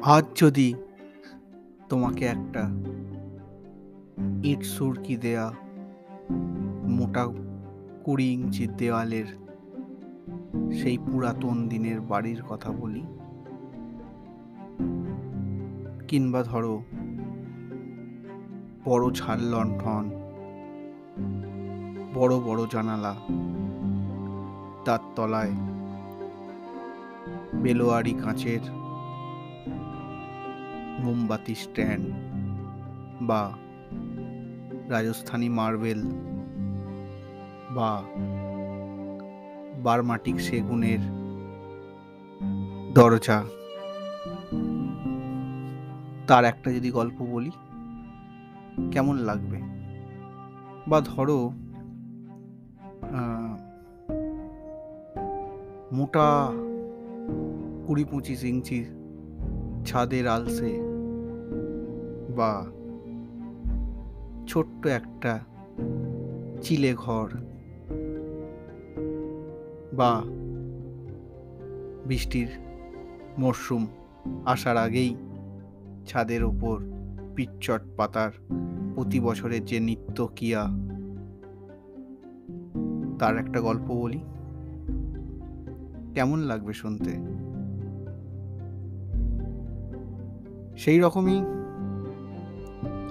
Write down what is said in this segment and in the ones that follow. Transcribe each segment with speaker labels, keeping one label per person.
Speaker 1: আজ যদি তোমাকে একটা ইট সুরকি দেয়া মোটা 20 ইঞ্চি দেওয়ালের সেই পুরাতন দিনের বাড়ির কথা বলি, কিংবা ধরো বড় ঝাড় লণ্ঠন, বড় বড় জানালা, তার তলায় বেলোয়ারি কাঁচের মোমবাতি স্ট্যান্ড, বা রাজস্থানী মার্বেল বা বার্মাটিক সেগুনের দরজা, তার একটা যদি গল্প বলি কেমন লাগবে? বা ধরো মোটা 20-25 ইঞ্চি ছাদের আলসে, বা ছোট্ট একটা চিলে ঘর, বা বৃষ্টির মরশুম আসার আগেই ছাদের ওপর পিচ্চট পাতার প্রতি বছরের যে নিত্য কিয়া, তার একটা গল্প বলি কেমন লাগবে শুনতে? সেই রকমই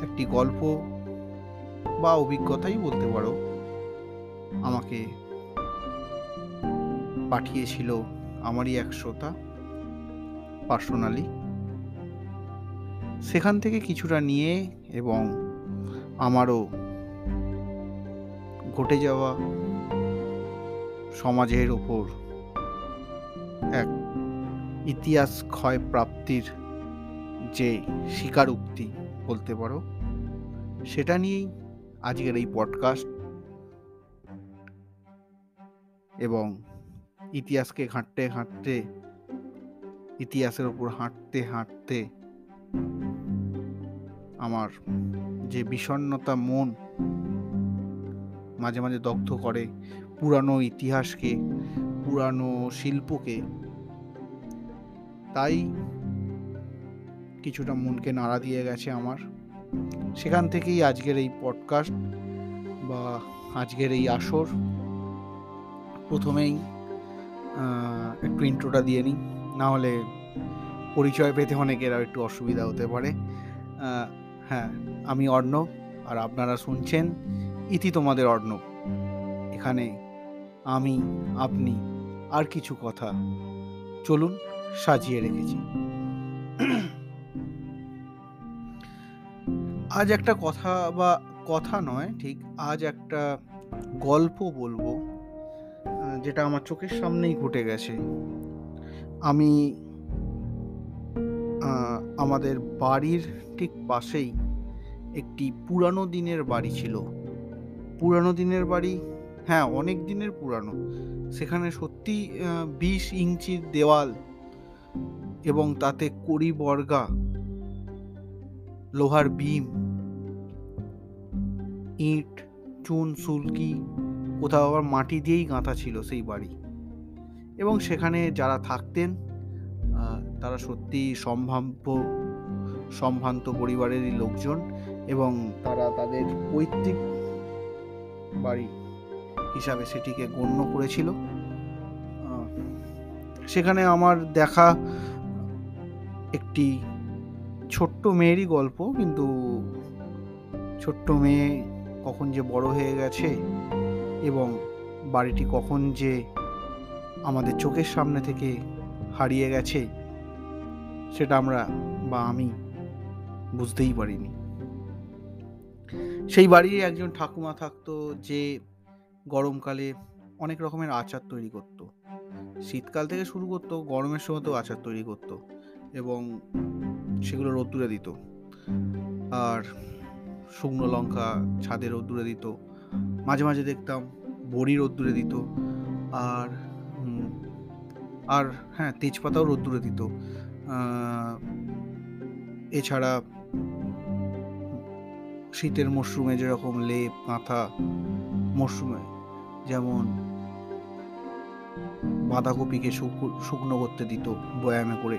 Speaker 1: একটি গল্প বা অভিজ্ঞতাই বলতে পারো আমাকে পাঠিয়েছিল আমারই এক শ্রোতা পার্সোনালি। সেখান থেকে কিছুটা নিয়ে এবং আমারও ঘটে যাওয়া সমাজের ওপর এক ইতিহাস ক্ষয় প্রাপ্তির যে স্বীকারোক্তি বলতে পারো, সেটা নিয়েই আজকের এই পডকাস্ট। এবং ইতিহাসকে ঘাঁটতে ঘাঁটতে, ইতিহাসের ওপর হাঁটতে হাঁটতে আমার যে বিষণ্ণতা মন মাঝে মাঝে দগ্ধ করে, পুরানো ইতিহাসকে, পুরানো শিল্পকে, তাই কিছুটা মনকে নাড়া দিয়ে গেছে আমার। সেখান থেকেই আজকের এই পডকাস্ট বা আজকের এই আসর। প্রথমেই একটু ইন্ট্রোটা দিয়ে নিই, না হলে পরিচয় পেতে অনেকের একটু অসুবিধা হতে পারে। হ্যাঁ, আমি অর্ণব, আর আপনারা শুনছেন ইতি তোমাদের অর্ণব। এখানে আমি, আপনি আর কিছু কথা চলুন সাজিয়ে রেখেছি। আজ একটা কথা, বা কথা নয় ঠিক, আজ একটা গল্প বলবো যেটা আমার চোখের সামনেই ঘটে গেছে। আমি আমাদের বাড়ির ঠিক পাশেই একটি পুরানো দিনের বাড়ি ছিল। পুরানো দিনের বাড়ি, হ্যাঁ, অনেক দিনের পুরানো। সেখানে সত্যি 20 ইঞ্চির দেওয়াল এবং তাতে কড়ি বর্গা, লোহার বিম, ইট, চুন, সুলকি, কোথাও আবার মাটি দিয়েই গাঁথা ছিল সেই বাড়ি। এবং সেখানে যারা থাকতেন তারা সত্যি সম্ভ্রান্ত পরিবারেরই লোকজন, এবং তারা তাদের পৈতৃক বাড়ি হিসাবে সেটিকে গণ্য করেছিল। সেখানে আমার দেখা একটি ছোট্ট মেয়েরই গল্প, কিন্তু ছোট্ট মেয়ে কখন যে বড় হয়ে গেছে এবং বাড়িটি কখন যে আমাদের চোখের সামনে থেকে হারিয়ে গেছে, সেটা আমরা বা আমি বুঝতেই পারিনি। সেই বাড়ির একজন ঠাকুমা থাকতো, যে গরমকালে অনেক রকমের আচার তৈরি করতো। শীতকাল থেকে শুরু করতো, গরমের সময়তেও আচার তৈরি করতো এবং সেগুলো রোদ্দুরে দিত। আর শুকনো লঙ্কা ছাদে রোদ্দুরে দিত, মাঝে মাঝে দেখতাম বড়ি রোদ্দুরে দিত, আর হ্যাঁ, তেজপাতাও রোদ্দুরে দিত। এছাড়া শীতের মরশুমে যেরকম লেপ, কাঁথা, মরশুমে যেমন বাঁধাকপিকে শুকনো করতে দিত বয়ামে করে,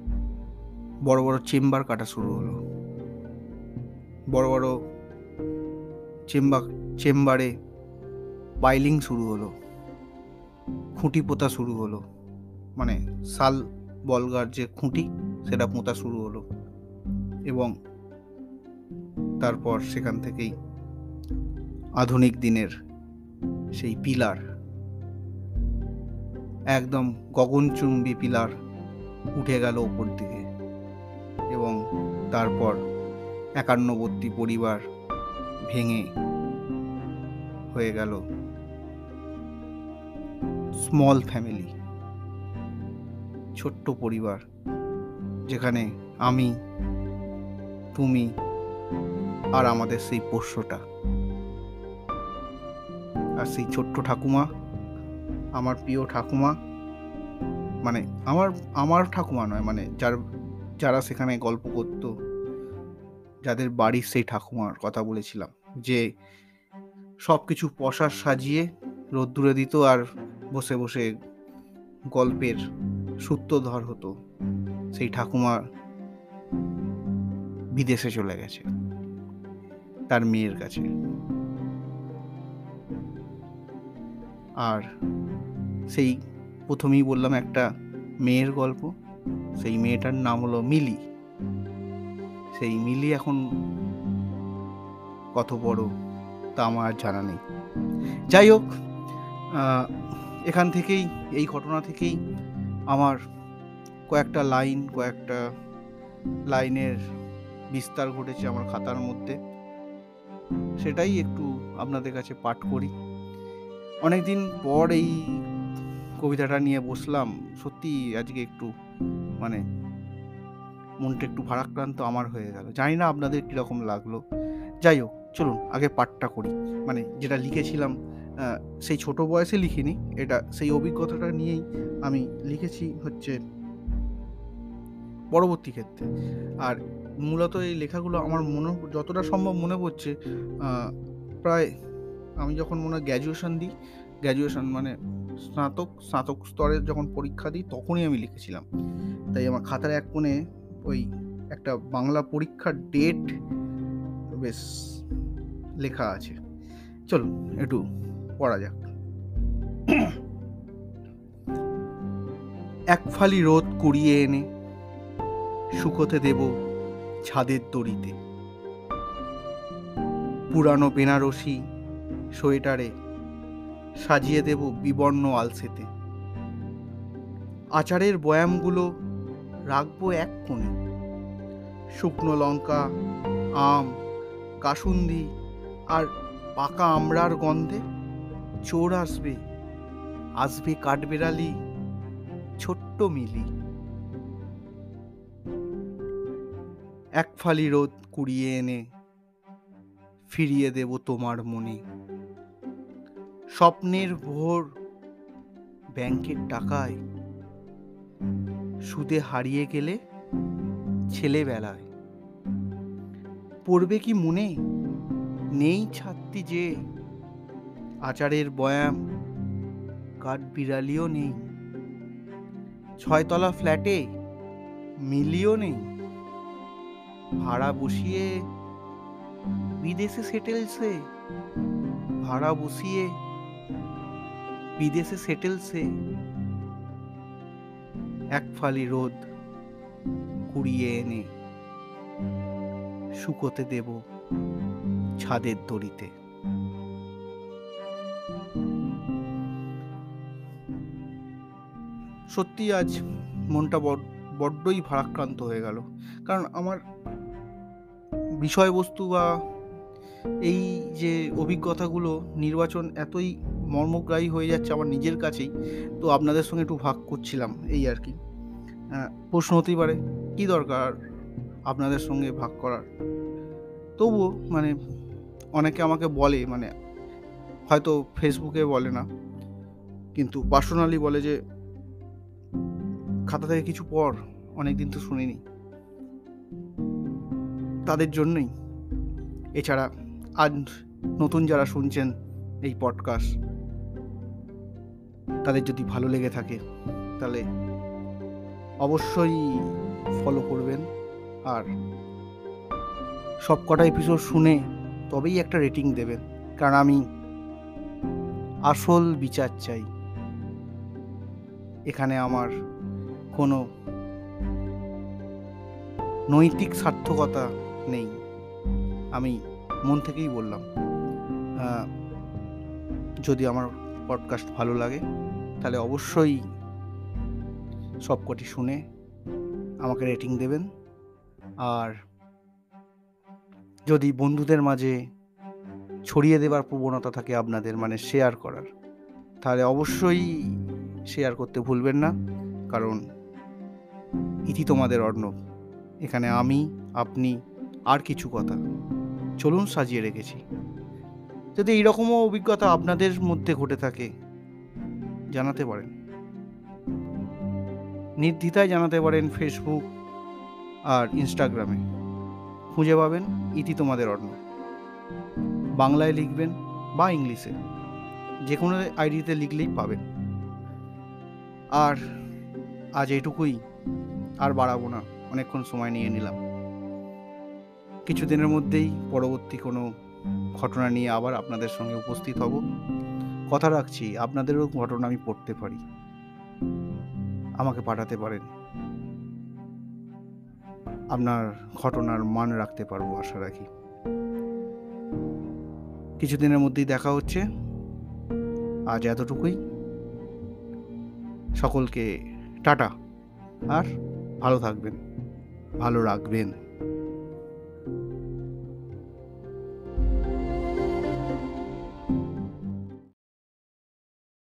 Speaker 1: বড় বড় চেম্বার কাটা শুরু হলো। বড় বড় চেম্বারে পাইলিং শুরু হলো, খুঁটি পোতা শুরু হলো, মানে শাল বলগার যে খুঁটি সেটা পোতা শুরু হলো। এবং তারপর সেখান থেকেই আধুনিক দিনের সেই পিলার, একদম গগনচুম্বী পিলার উঠে গেল ওপর দিকে। এবং তারপর 51 পরিবার ভেঙে হয়ে গেল স্মল ফ্যামিলি, ছোট্ট পরিবার, যেখানে আমি, তুমি আর আমাদের সেই পোষ্যটা, আর সেই ছোট্ট ঠাকুমা, আমার প্রিয় ঠাকুমা, মানে আমার ঠাকুমা নয়, মানে যারা সেখানে গল্প করতো, যাদের বাড়ির সেই ঠাকুমার কথা বলেছিলাম, যে সব কিছু পশার সাজিয়ে রোদ্দুরে দিত আর বসে বসে গল্পের সূত্রধর হতো। সেই ঠাকুমা বিদেশে চলে গেছে তার মেয়ের কাছে। আর সেই প্রথমেই বললাম একটা মেয়ের গল্প, সেই মেয়েটার নাম হলো মিলি। সেই মিলি এখন কত বড় তা আমার জানা নেই। যাই হোক, এখান থেকেই, এই ঘটনা থেকেই আমার কয়েকটা লাইনের বিস্তার ঘটেছে আমার খাতার মধ্যে। সেটাই একটু আপনাদের কাছে পাঠ করি। অনেকদিন পর এই কবিতাটা নিয়ে বসলাম। সত্যি আজকে একটু মানে মনটা একটু ভারাক্রান্ত আমার হয়ে গেল। জানি না আপনাদের কীরকম লাগলো। যাই হোক, চলুন আগে পাঠটা করি। মানে যেটা লিখেছিলাম, সেই ছোট বয়সে লিখিনি, এটা সেই অভিজ্ঞতাটা নিয়েই আমি লিখেছি হচ্ছে পরবর্তী ক্ষেত্রে। আর মূলত এই লেখাগুলো আমার যতটা সম্ভব মনে পড়ছে, প্রায় আমি যখন মনে হয় গ্র্যাজুয়েশন মানে স্নাতক স্তরের যখন পরীক্ষা দিই তখনই আমি লিখেছিলাম। তাই আমার খাতার এক কোণে ওই একটা বাংলা পরীক্ষার ডেট বেশ লেখা আছে। চলুন একটু পড়া যাক। এক ফালি রোদ কুড়িয়ে এনে শুকোতে দেব ছাদের দড়িতে, পুরানো বেনারসি সোয়েটারে সাজিয়ে দেব বিবর্ণ আলসেতে। আচারের বয়ামগুলো রাখবো এক কোণে, শুকনো লঙ্কা, আম, কাসুন্দি আর পাকা আমড়ার গন্ধে চোর আসবে কাঠবেড়ালি, ছোট্ট মিলি। এক ফালি রোদ কুড়িয়ে এনে ফিরিয়ে দেব তোমার মনে, স্বপ্নের ভোর ব্যাংকের টাকায় সুদে হারিয়ে গেলে ছেলেবেলায়। পড়বে কি মনে নেই ছাত্রী যে আচারের বয়াম, কাঠবিড়ালিও নেই, 6 তলা ফ্ল্যাটে মিলিও নেই, ভাড়া বসিয়ে বিদেশে সেটেলসে। এক ফালি রোদ কুড়িয়ে এনে শুকোতে দেব ছাদের দড়িতে। সত্যি আজ মনটা বড্ডই ভারাক্রান্ত হয়ে গেল। কারণ আমার বিষয়বস্তু বা এই যে অভিজ্ঞতাগুলো নির্বাচন এতই মর্মগ্রাহী হয়ে যাচ্ছে আমার নিজের কাছেই, তো আপনাদের সঙ্গে একটু ভাগ করছিলাম, এই আর কি। প্রশ্ন হতেই পারে কী দরকার আপনাদের সঙ্গে ভাগ করার। তবুও মানে অনেকে আমাকে বলে, মানে হয়তো ফেসবুকে বলে না, কিন্তু পার্সোনালি বলে যে খাতা থেকে কিছু পড়, অনেকদিন তো শুনিনি। তাদের জন্যই। এছাড়া আজ নতুন যারা শুনছেন এই পডকাস্ট, তাদের যদি ভালো লেগে থাকে তাহলে অবশ্যই ফলো করবেন, আর সব কটা এপিসোড শুনে তবেই একটা রেটিং দেবেন, কারণ আমি আসল বিচার চাই। এখানে আমার কোনো নৈতিক সার্থকতা নেই, আমি মন থেকেই বললাম। যদি আমার পডকাস্ট ভালো লাগে তাহলে অবশ্যই সবকটি শুনে আমাকে রেটিং দেবেন, আর যদি বন্ধুদের মাঝে ছড়িয়ে দেবার প্রবণতা থাকে আপনাদের, মানে শেয়ার করার, তাহলে অবশ্যই শেয়ার করতে ভুলবেন না, কারণ ইতি তোমাদের অর্ণব। এখানে আমি, আপনি আর কিছু কথা চলুন সাজিয়ে রেখেছি। যদি এইরকমও অভিজ্ঞতা আপনাদের মধ্যে ঘটে থাকে, জানাতে পারেন, নির্দ্বিধায় জানাতে পারেন। ফেসবুক আর ইনস্টাগ্রামে খুঁজে পাবেন ইতি তোমাদের অর্ণব। বাংলায় লিখবেন বা ইংলিশে, যে কোনো আইডিতে লিখলেই পাবেন। আর আজ এইটুকুই, আর বাড়াবো না, অনেকক্ষণ সময় নিয়ে নিলাম। কিছুদিনের মধ্যেই পরবর্তী কোনো ঘটনা নিয়ে আবার আপনাদের সঙ্গে উপস্থিত হব। কথা রাখছি, আপনাদেরও ঘটনা আমি পড়তে পারি, আমাকে পাঠাতে পারেন, আপনার ঘটনার মান রাখতে পারবো আশা রাখি। কিছুদিনের মধ্যেই দেখা হচ্ছে। আজ এতটুকুই। সকলকে টাটা, আর ভালো থাকবেন, ভালো রাখবেন।